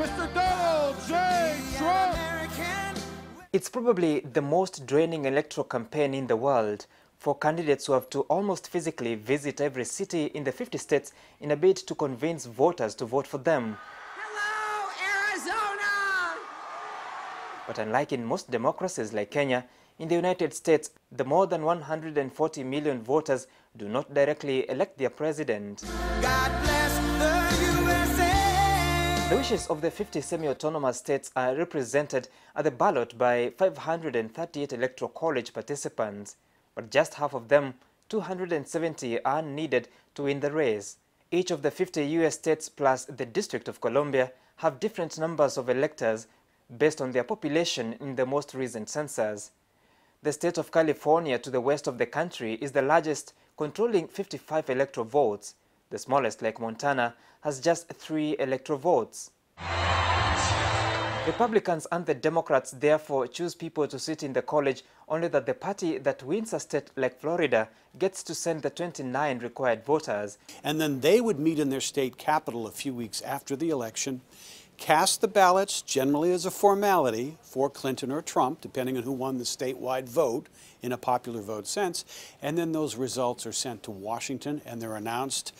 Mr. Donald J. Trump. It's probably the most draining electoral campaign in the world for candidates who have to almost physically visit every city in the 50 states in a bid to convince voters to vote for them. Hello, Arizona! But unlike in most democracies like Kenya, in the United States, the more than 140 million voters do not directly elect their president. God bless the USA! The wishes of the 50 semi-autonomous states are represented at the ballot by 538 Electoral College participants, but just half of them, 270, are needed to win the race. Each of the 50 US states plus the District of Columbia have different numbers of electors based on their population in the most recent census. The state of California to the west of the country is the largest, controlling 55 electoral votes. The smallest, like Montana, has just 3 electoral votes. Republicans and the Democrats therefore choose people to sit in the college, only that the party that wins a state like Florida gets to send the 29 required voters. And then they would meet in their state capital a few weeks after the election, cast the ballots, generally as a formality, for Clinton or Trump, depending on who won the statewide vote in a popular vote sense, and then those results are sent to Washington and they're announced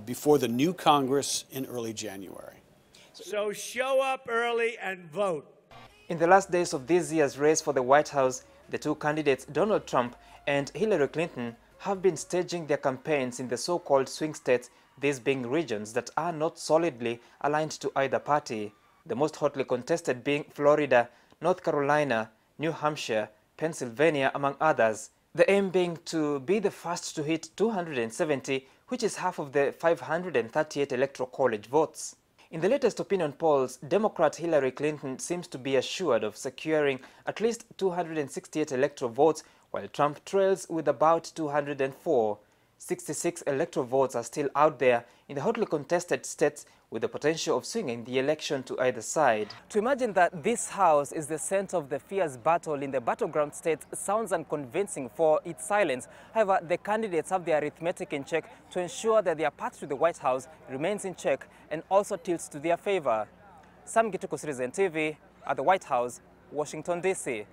before the new Congress in early January. So show up early and vote. In the last days of this year's race for the White House, the two candidates, Donald Trump and Hillary Clinton, have been staging their campaigns in the so-called swing states, these being regions that are not solidly aligned to either party, the most hotly contested being Florida, North Carolina, New Hampshire, Pennsylvania, among others. The aim being to be the first to hit 270, which is half of the 538 Electoral College votes. In the latest opinion polls, Democrat Hillary Clinton seems to be assured of securing at least 268 electoral votes, while Trump trails with about 204. 66 electoral votes are still out there in the hotly contested states, with the potential of swinging the election to either side. To imagine that this house is the center of the fierce battle in the battleground states sounds unconvincing for its silence. However, the candidates have their arithmetic in check to ensure that their path to the White House remains in check and also tilts to their favor. Sam Gituku, Citizen TV, at the White House, Washington, D.C.